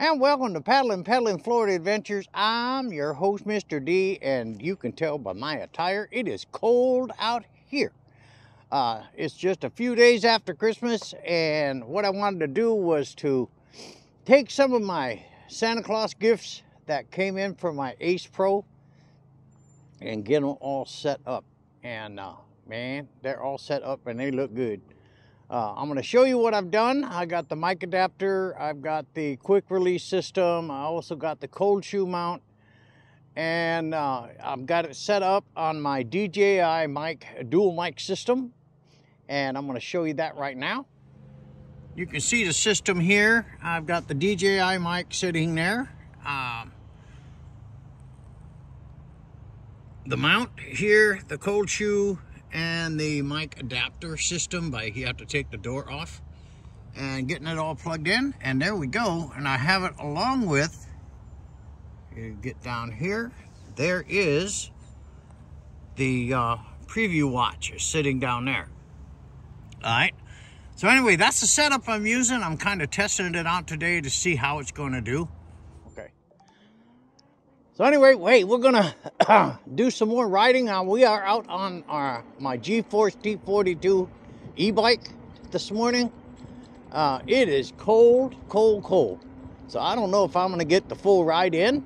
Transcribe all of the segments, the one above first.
And welcome to Peddling Florida Adventures. I'm your host, Mr. D, and you can tell by my attire, it is cold out here. It's just a few days after Christmas, and what I wanted to do was to take some of my Santa Claus gifts that came in from my Ace Pro and get them all set up. And man, they're all set up and they look good. I'm going to show you what I've done. I got the mic adapter, I've got the quick release system, I also got the cold shoe mount, and I've got it set up on my DJI mic, dual mic system, and I'm going to show you that right now. You can see the system here. I've got the DJI mic sitting there. The mount here, the cold shoe, and the mic adapter system. You have to take the door off and getting it all plugged in, and there we go. And I have it along with, you get down here, there is the preview watch is sitting down there. All right, so anyway, that's the setup I'm using. I'm kind of testing it out today to see how it's going to do. Okay, so anyway, wait, we're gonna do some more riding. We are out on my G-Force T42 e-bike this morning. It is cold, cold, cold. So I don't know if I'm gonna get the full ride in.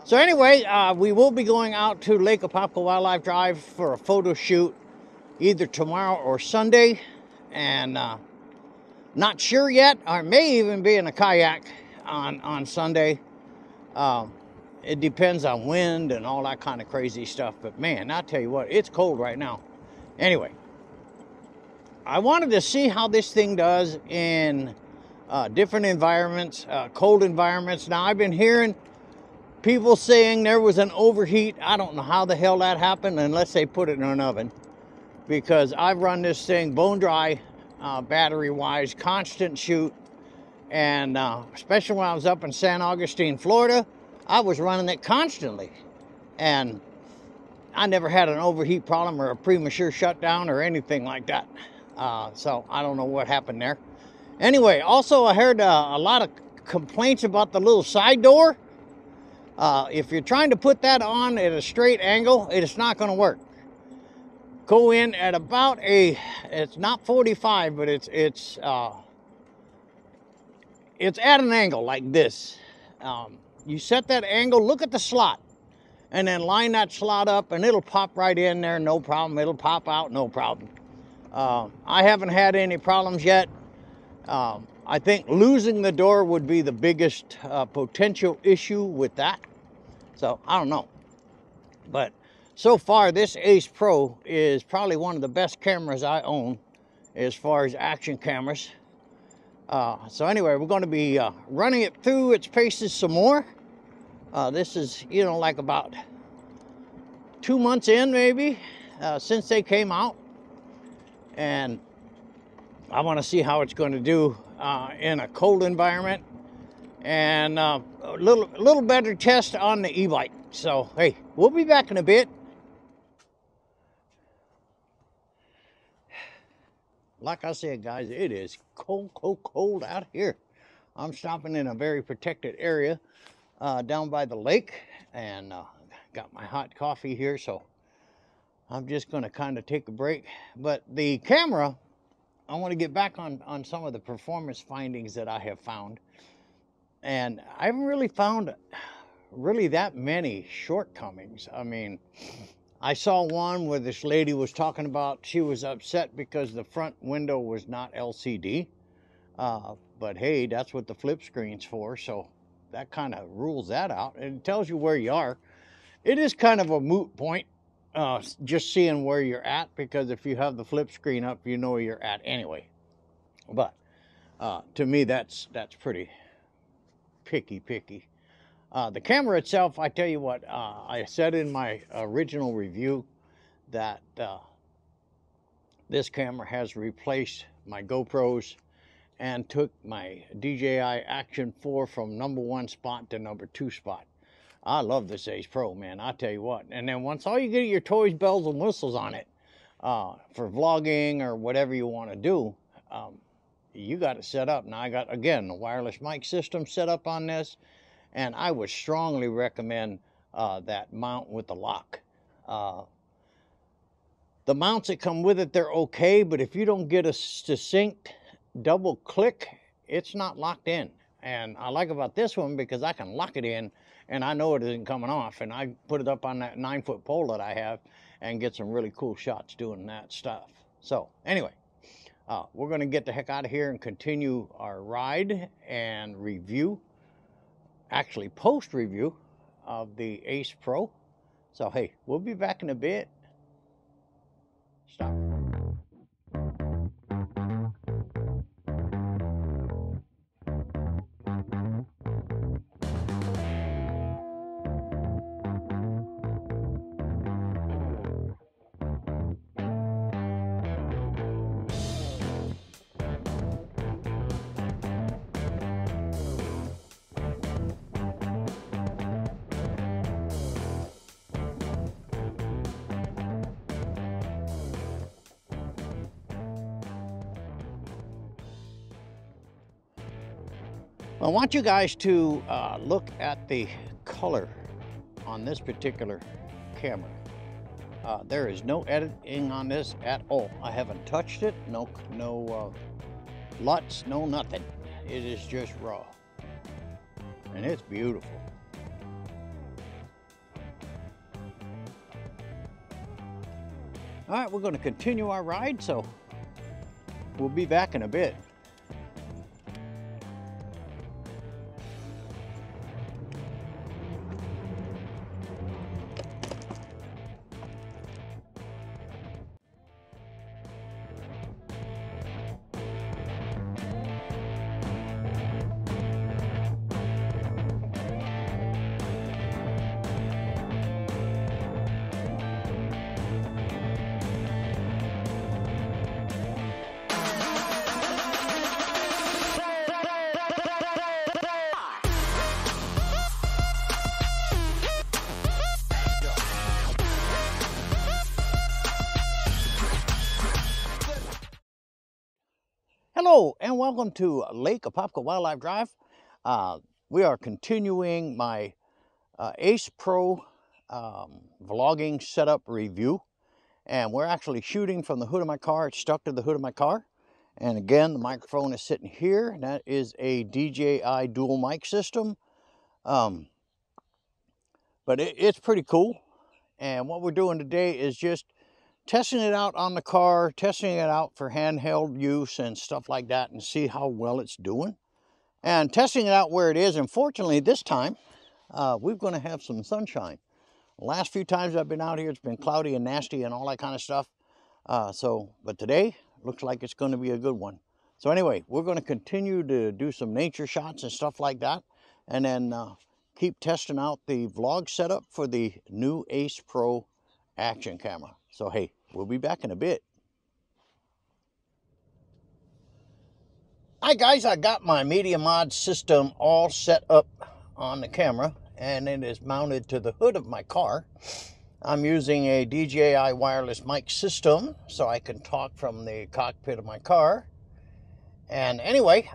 So anyway, we will be going out to Lake Apopka Wildlife Drive for a photo shoot either tomorrow or Sunday. And not sure yet, or may even be in a kayak on Sunday. It depends on wind and all that kind of crazy stuff. But man, I tell you what, it's cold right now. Anyway, I wanted to see how this thing does in different environments, cold environments. Now, I've been hearing people saying there was an overheat. I don't know how the hell that happened unless they put it in an oven. Because I've run this thing bone dry, battery-wise, constant shoot. And especially when I was up in San Augustine, Florida, I was running it constantly, and I never had an overheat problem or a premature shutdown or anything like that. So I don't know what happened there. Anyway, also I heard a lot of complaints about the little side door. If you're trying to put that on at a straight angle, it is not going to work. Go in at about it's not 45, but it's at an angle like this. You set that angle, look at the slot, and then line that slot up, and it'll pop right in there, no problem. It'll pop out, no problem. I haven't had any problems yet. I think losing the door would be the biggest potential issue with that. So, I don't know. But so far, this Ace Pro is probably one of the best cameras I own as far as action cameras. So anyway, we're going to be running it through its paces some more. This is, you know, like about 2 months in maybe since they came out. And I want to see how it's going to do in a cold environment. And a little better test on the e-bike. So, hey, we'll be back in a bit. Like I said, guys, it is cold, cold, cold out here. I'm stopping in a very protected area down by the lake, and got my hot coffee here, so I'm just going to kind of take a break. But the camera, I want to get back on some of the performance findings that I have found. And I haven't really found really that many shortcomings. I mean, I saw one where this lady was talking about she was upset because the front window was not LCD. But hey, that's what the flip screen's for, so that kind of rules that out. And it tells you where you are. It is kind of a moot point, just seeing where you're at, because if you have the flip screen up, you know where you're at anyway. But to me, that's pretty picky. The camera itself, I tell you what, I said in my original review that this camera has replaced my GoPros and took my DJI Action 4 from #1 spot to #2 spot. I love this Ace Pro, man, I tell you what. And then once all you get your toys, bells, and whistles on it, for vlogging or whatever you want to do, you got it set up. Now I got, again, the wireless mic system set up on this, and I would strongly recommend that mount with the lock. The mounts that come with it, they're okay, but if you don't get a succinct double click, it's not locked in. And I like about this one because I can lock it in and I know it isn't coming off, and I put it up on that 9-foot pole that I have and get some really cool shots doing that stuff. So anyway, we're going to get the heck out of here and continue our ride and review, actually post review of the Ace Pro. So hey, we'll be back in a bit. Stop. I want you guys to look at the color on this particular camera. There is no editing on this at all. I haven't touched it, no LUTs, no nothing. It is just raw, and it's beautiful. All right, we're going to continue our ride, so we'll be back in a bit. Hello and welcome to Lake Apopka Wildlife Drive. We are continuing my Ace Pro vlogging setup review, and we're actually shooting from the hood of my car. It's stuck to the hood of my car, and again the microphone is sitting here, and that is a DJI dual mic system. But it's pretty cool, and what we're doing today is just testing it out on the car, testing it out for handheld use and stuff like that, and see how well it's doing. And testing it out where it is. And fortunately, this time, we're going to have some sunshine. The last few times I've been out here, it's been cloudy and nasty and all that kind of stuff. But today, looks like it's going to be a good one. So anyway, we're going to continue to do some nature shots and stuff like that. And then keep testing out the vlog setup for the new Ace Pro action camera. So hey, we'll be back in a bit. Hi guys, I got my media mod system all set up on the camera, and it is mounted to the hood of my car. I'm using a DJI wireless mic system so I can talk from the cockpit of my car. And anyway,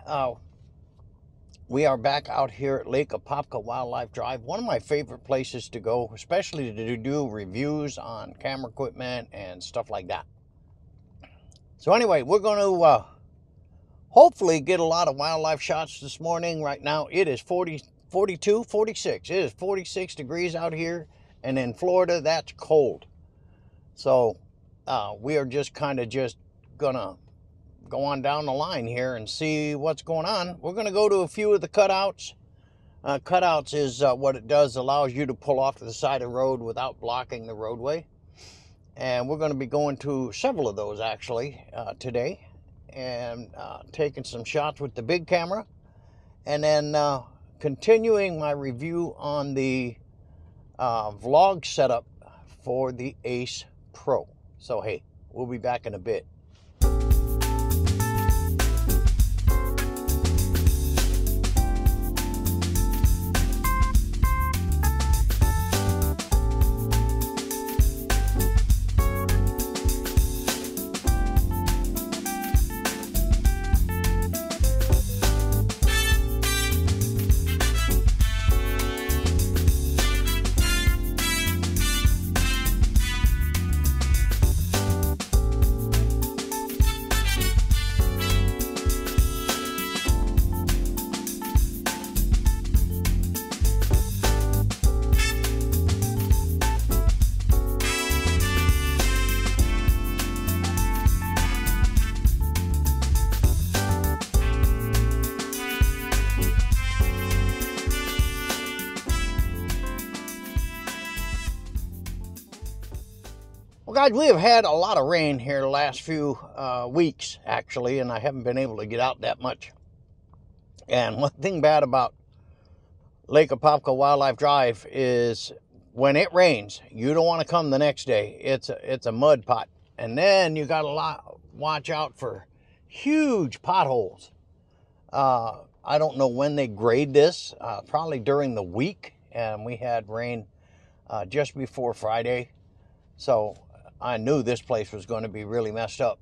we are back out here at Lake Apopka Wildlife Drive, one of my favorite places to go, especially to do reviews on camera equipment and stuff like that. So anyway, we're going to hopefully get a lot of wildlife shots this morning. Right now it is 46. It is 46 degrees out here, and in Florida that's cold. So we are just kind of just gonna go on down the line here and see what's going on. We're going to go to a few of the cutouts. Cutouts is what it does, allows you to pull off to the side of the road without blocking the roadway. And we're going to be going to several of those actually today, and taking some shots with the big camera, and then continuing my review on the vlog setup for the Ace Pro. So hey, we'll be back in a bit. guys, we have had a lot of rain here the last few weeks, actually, and I haven't been able to get out that much. And one thing bad about Lake Apopka Wildlife Drive is when it rains, you don't want to come the next day. It's a mud pot. And then you got to watch out for huge potholes. I don't know when they grade this, probably during the week. And we had rain just before Friday. So I knew this place was going to be really messed up.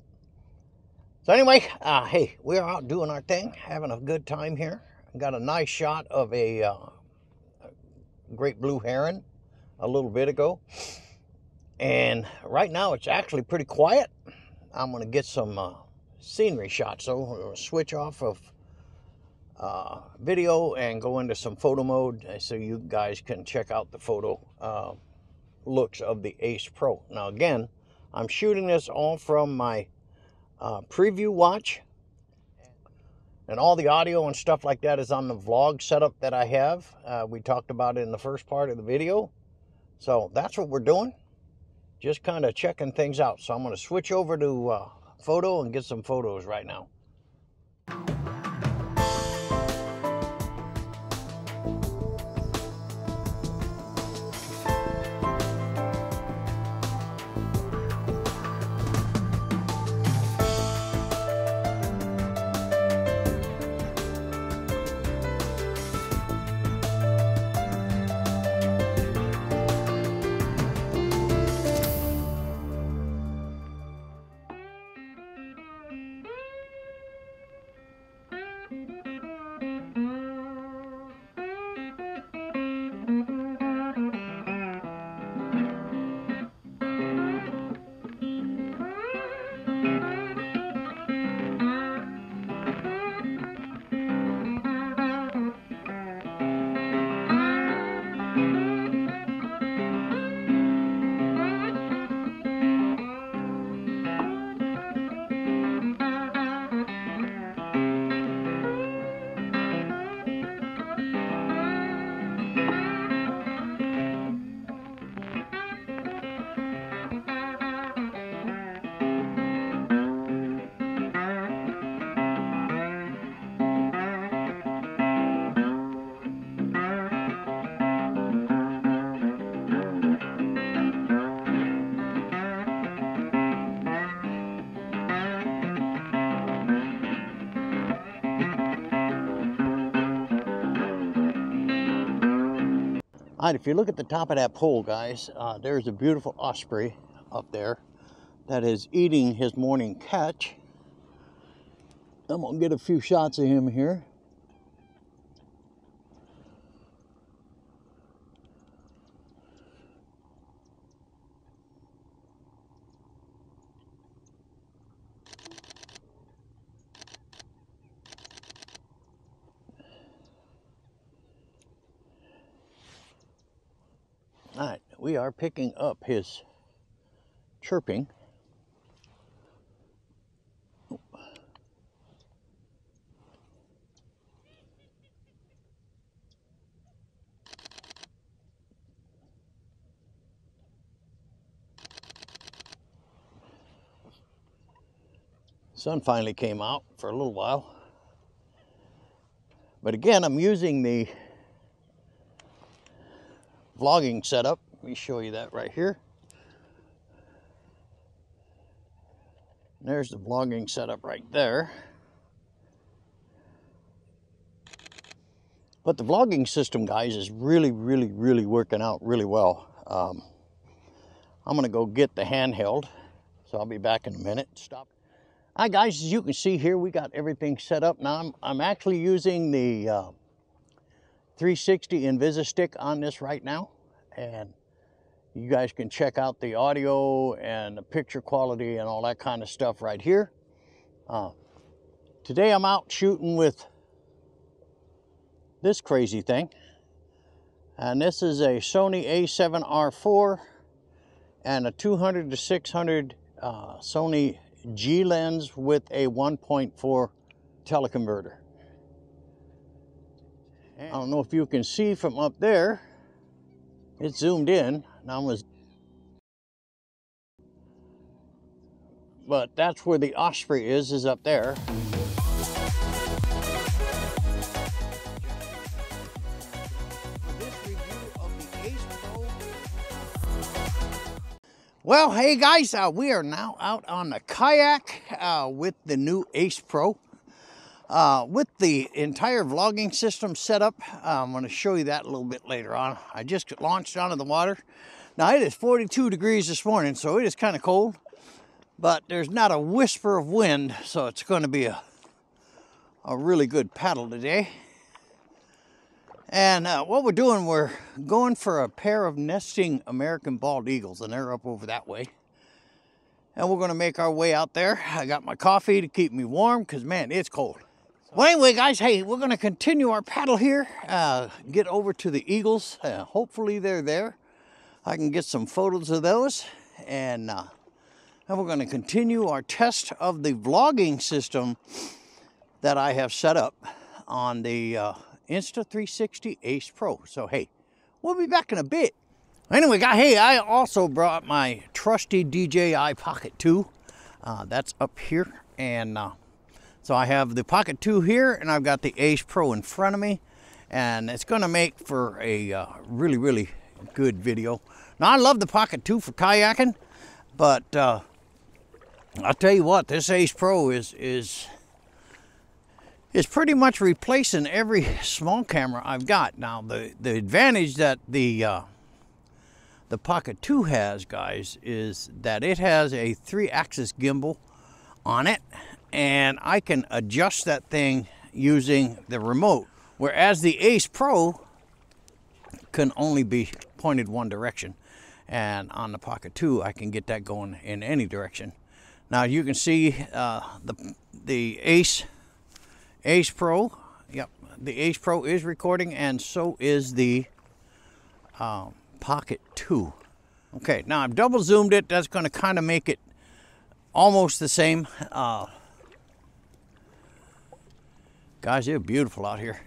So anyway, hey, we're out doing our thing, having a good time here. Got a nice shot of a great blue heron a little bit ago. And right now it's actually pretty quiet. I'm going to get some scenery shots. So we're going to switch off of video and go into some photo mode so you guys can check out the photo looks of the Ace Pro. Now again, I'm shooting this all from my preview watch, and all the audio and stuff like that is on the vlog setup that I have. We talked about it in the first part of the video. So that's what we're doing, just kind of checking things out. So I'm going to switch over to photo and get some photos right now. All right, if you look at the top of that pole, guys, there's a beautiful osprey up there that is eating his morning catch. I'm gonna get a few shots of him here. All right, we are picking up his chirping. Sun finally came out for a little while. But again, I'm using the vlogging setup. Let me show you that right here. There's the vlogging setup right there. But the vlogging system, guys, is really working out really well. I'm gonna go get the handheld, so I'll be back in a minute. Stop. Hi guys, as you can see here, we got everything set up. Now I'm actually using the 360 Invisistick on this right now, and you guys can check out the audio and the picture quality and all that kind of stuff right here. Today I'm out shooting with this crazy thing, and this is a Sony A7R4 and a 200 to 600 Sony G lens with a 1.4 teleconverter. I don't know if you can see from up there, it's zoomed in. Now but that's where the osprey is up there. Well, hey guys, we are now out on the kayak with the new Ace Pro. With the entire vlogging system set up. I'm going to show you that a little bit later on. I just launched onto the water. Now it is 42 degrees this morning, so it is kind of cold, but there's not a whisper of wind, so it's going to be a really good paddle today. And what we're doing, we're going for a pair of nesting American bald eagles, and they're up over that way. And we're going to make our way out there. I got my coffee to keep me warm because, man, it's cold. Well, anyway, guys, hey, we're going to continue our paddle here, get over to the eagles. Hopefully they're there. I can get some photos of those. And we're going to continue our test of the vlogging system that I have set up on the Insta360 Ace Pro. So, hey, we'll be back in a bit. Anyway, guys, hey, I also brought my trusty DJI Pocket 2. That's up here. And so I have the Pocket 2 here, and I've got the Ace Pro in front of me. And it's going to make for a really, really good video. Now, I love the Pocket 2 for kayaking, but I'll tell you what, this Ace Pro is pretty much replacing every small camera I've got. Now, the advantage that the Pocket 2 has, guys, is that it has a 3-axis gimbal on it, and I can adjust that thing using the remote, whereas the Ace Pro can only be pointed one direction, and on the Pocket 2 I can get that going in any direction. Now you can see the Ace Pro. Yep, the Ace Pro is recording, and so is the Pocket 2. Okay, now I've double zoomed it. That's going to kind of make it almost the same. Guys, they're beautiful out here.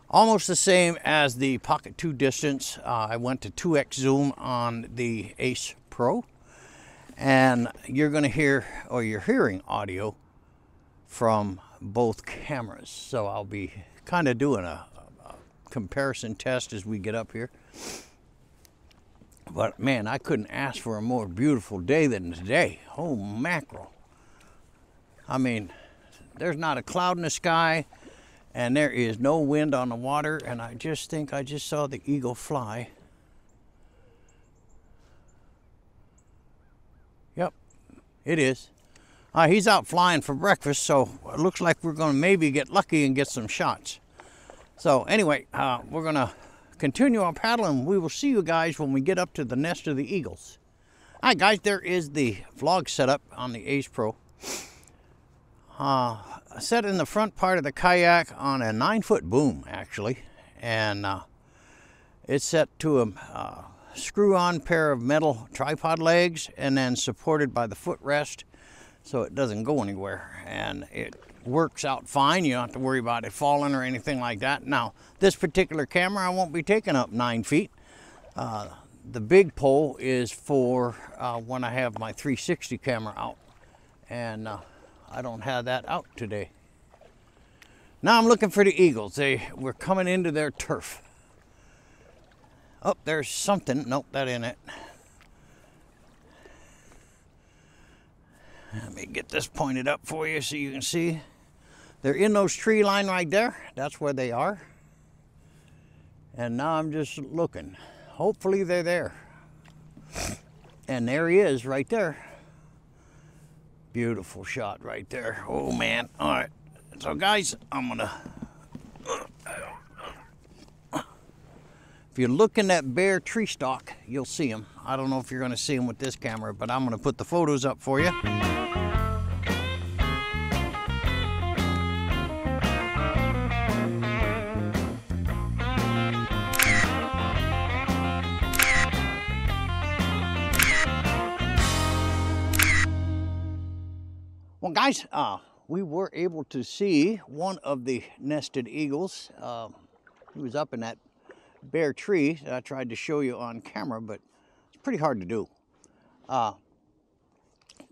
Almost the same as the Pocket 2 distance. I went to 2x zoom on the Ace Pro, and you're going to hear, or you're hearing audio from both cameras. So I'll be kind of doing a comparison test as we get up here. But man, I couldn't ask for a more beautiful day than today. Oh, mackerel. I mean, there's not a cloud in the sky, and there is no wind on the water, and I just think I just saw the eagle fly. Yep, it is. He's out flying for breakfast, so it looks like we're going to maybe get lucky and get some shots. So anyway, we're going to continue our paddling. We will see you guys when we get up to the nest of the eagles. All right, guys, there is the vlog setup on the Ace Pro. Set in the front part of the kayak on a 9-foot boom, actually, and it's set to a screw-on pair of metal tripod legs, and then supported by the footrest, so it doesn't go anywhere, and it works out fine. You don't have to worry about it falling or anything like that. Now, this particular camera, I won't be taking up 9 feet. The big pole is for when I have my 360 camera out, and I don't have that out today. Now I'm looking for the eagles. We're coming into their turf. Oh, there's something. Nope, that ain't it. Let me get this pointed up for you so you can see. They're in those tree line right there. That's where they are. And now I'm just looking. Hopefully they're there. And there he is right there. Beautiful shot right there. Oh man. All right. So guys, I'm gonna, if you look in that bare tree stalk, you'll see him. I don't know if you're gonna see him with this camera, but I'm gonna put the photos up for you. Well, guys, we were able to see one of the nested eagles. He was up in that bare tree that I tried to show you on camera, but it's pretty hard to do.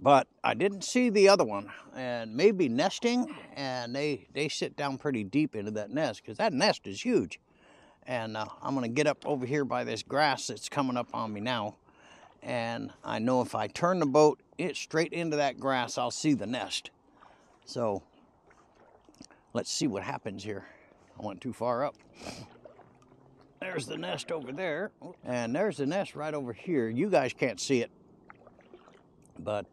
But I didn't see the other one, and maybe nesting, and they sit down pretty deep into that nest, because that nest is huge. And I'm gonna get up over here by this grass that's coming up on me now, and I know if I turn the boat straight into that grass, I'll see the nest. So let's see what happens here. I went too far up. There's the nest over there, and there's the nest right over here. You guys can't see it, but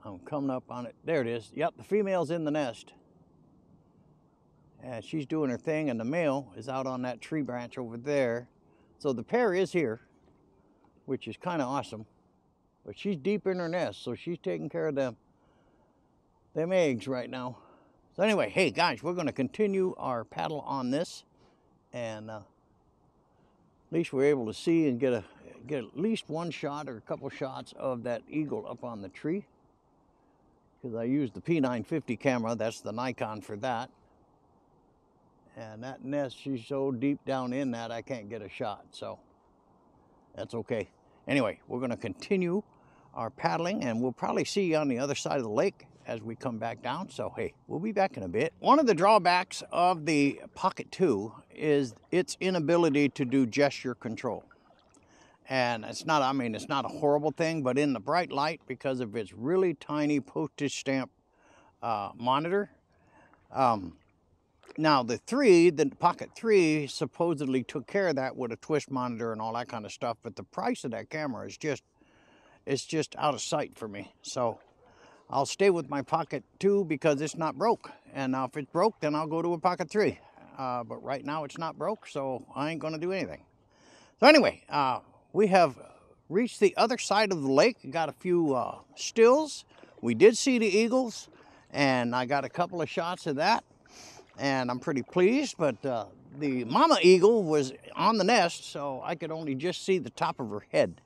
I'm coming up on it. There it is. Yep, the female's in the nest. And she's doing her thing, and the male is out on that tree branch over there. So the pair is here, which is kind of awesome. But she's deep in her nest, so she's taking care of them eggs right now. So anyway, hey guys, we're going to continue our paddle on this, and at least we're able to see and get at least one shot or a couple shots of that eagle up on the tree, because I used the P950 camera. That's the Nikon for that. And that nest, she's so deep down in that I can't get a shot, so that's okay. Anyway, we're going to continue our paddling, and we'll probably see you on the other side of the lake as we come back down. So hey, we'll be back in a bit. One of the drawbacks of the Pocket 2 is its inability to do gesture control. And it's not, I mean, it's not a horrible thing, but in the bright light, because of its really tiny postage stamp monitor. Now the Pocket 3 supposedly took care of that with a twist monitor and all that kind of stuff, but the price of that camera is just out of sight for me. So I'll stay with my Pocket 2 because it's not broke. And now if it's broke, then I'll go to a Pocket 3. But right now it's not broke, so I ain't gonna do anything. So anyway, we have reached the other side of the lake. Got a few stills. We did see the eagles, and I got a couple of shots of that, and I'm pretty pleased. But the mama eagle was on the nest, so I could only just see the top of her head,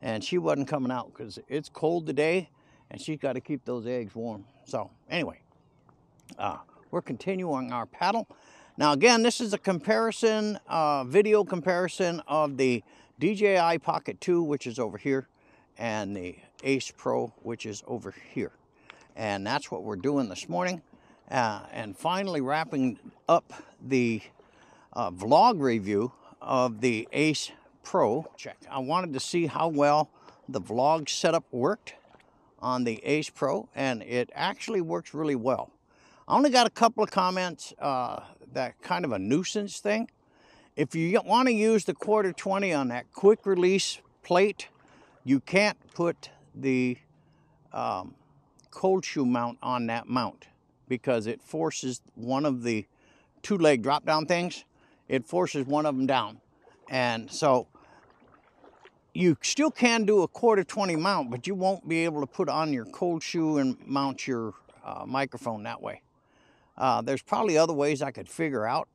and she wasn't coming out because it's cold today, and she's got to keep those eggs warm. So anyway, we're continuing our paddle. Now again, this is a comparison, video comparison of the DJI Pocket 2, which is over here, and the Ace Pro, which is over here. And that's what we're doing this morning. And finally wrapping up the vlog review of the Ace Pro. I wanted to see how well the vlog setup worked on the Ace Pro, and it actually works really well. I only got a couple of comments, that kind of a nuisance thing. If you want to use the 1/4-20 on that quick release plate, you can't put the cold shoe mount on that mount, because it forces one of the 2-leg drop down things, it forces one of them down. And so you still can do a 1/4-20 mount, but you won't be able to put on your cold shoe and mount your microphone that way. There's probably other ways I could figure out,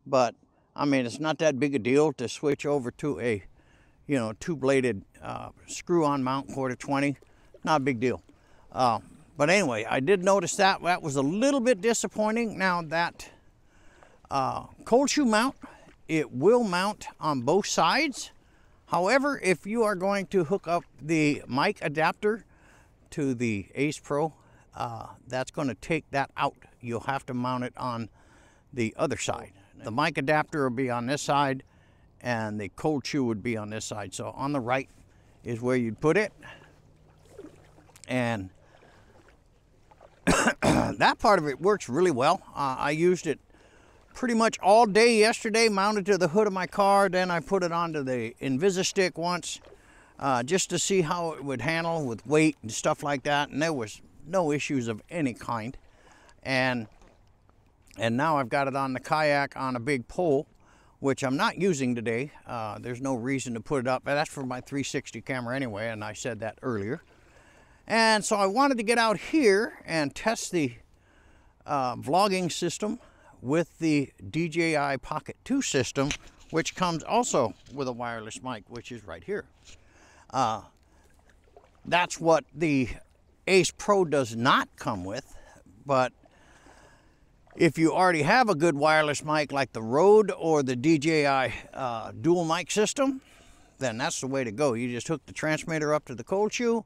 but I mean, it's not that big a deal to switch over to a, 2-bladed screw-on mount 1/4-20. Not a big deal. But anyway, I did notice that was a little bit disappointing. Now that cold shoe mount, it will mount on both sides. However, if you are going to hook up the mic adapter to the Ace Pro, that's going to take that out. You'll have to mount it on the other side. The mic adapter will be on this side, and the cold shoe would be on this side. So on the right is where you'd put it. And that part of it works really well. I used it pretty much all day yesterday, mounted to the hood of my car. Then I put it onto the Invisistick once, just to see how it would handle with weight and stuff like that. And there was no issues of any kind. And now I've got it on the kayak on a big pole, which I'm not using today. There's no reason to put it up. That's for my 360 camera anyway, and I said that earlier. And so I wanted to get out here and test the vlogging system with the DJI Pocket 2 system, which comes also with a wireless mic, which is right here. That's what the Ace Pro does not come with, but if you already have a good wireless mic like the Rode or the DJI dual mic system, then that's the way to go. You just hook the transmitter up to the cold shoe,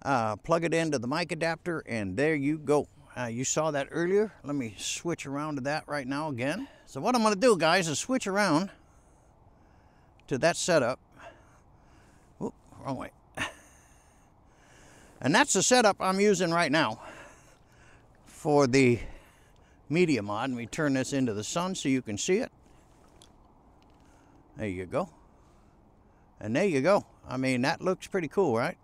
plug it into the mic adapter, and there you go. You saw that earlier. Let me switch around to that right now again. So what I'm going to do, guys, is switch around to that setup. Whoop, wrong way. And that's the setup I'm using right now for the media mod. Let me turn this into the sun so you can see it. There you go. And there you go. I mean, that looks pretty cool, right?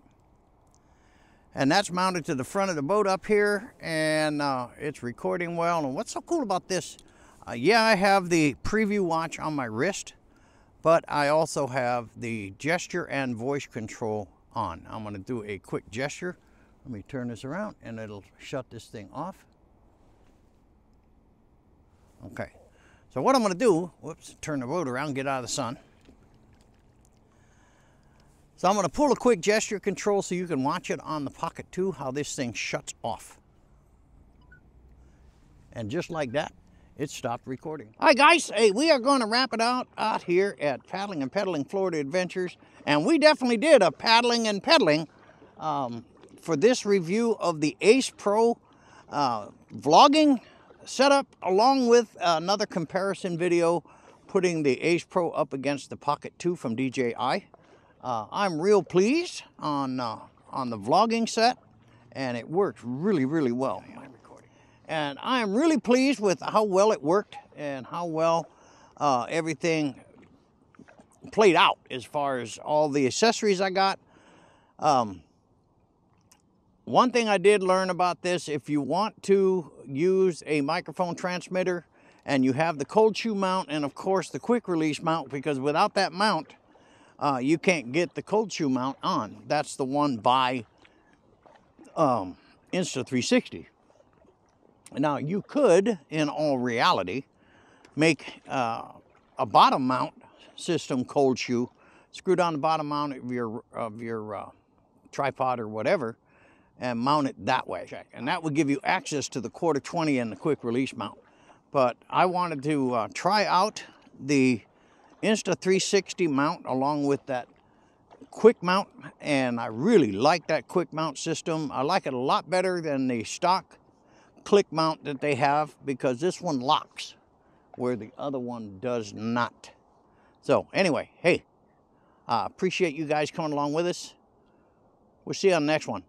And that's mounted to the front of the boat up here, and it's recording well. And what's so cool about this? Yeah, I have the preview watch on my wrist, but I also have the gesture and voice control on. I'm going to do a quick gesture. Let me turn this around, and it'll shut this thing off. Okay. So what I'm going to do, whoops, turn the boat around, get out of the sun. So I'm going to pull a quick gesture control so you can watch it on the Pocket 2, how this thing shuts off. And just like that, it stopped recording. All right, guys, hey, we are going to wrap it out here at Paddling and Pedaling Florida Adventures. And we definitely did a paddling and pedaling for this review of the Ace Pro vlogging setup, along with another comparison video putting the Ace Pro up against the Pocket 2 from DJI. I'm real pleased on the vlogging set, and it works really, really well. And I am really pleased with how well it worked and how well everything played out as far as all the accessories I got. One thing I did learn about this, if you want to use a microphone transmitter and you have the cold shoe mount and of course the quick release mount, because without that mount, you can't get the cold shoe mount on. That's the one by Insta360. Now you could, in all reality, make a bottom mount system cold shoe, screw down the bottom mount of your tripod or whatever, and mount it that way. And that would give you access to the 1/4-20 and the quick release mount. But I wanted to try out the Insta360 mount along with that quick mount, and I really like that quick mount system. I like it a lot better than the stock click mount that they have, because this one locks where the other one does not. So anyway, hey, I appreciate you guys coming along with us. We'll see you on the next one.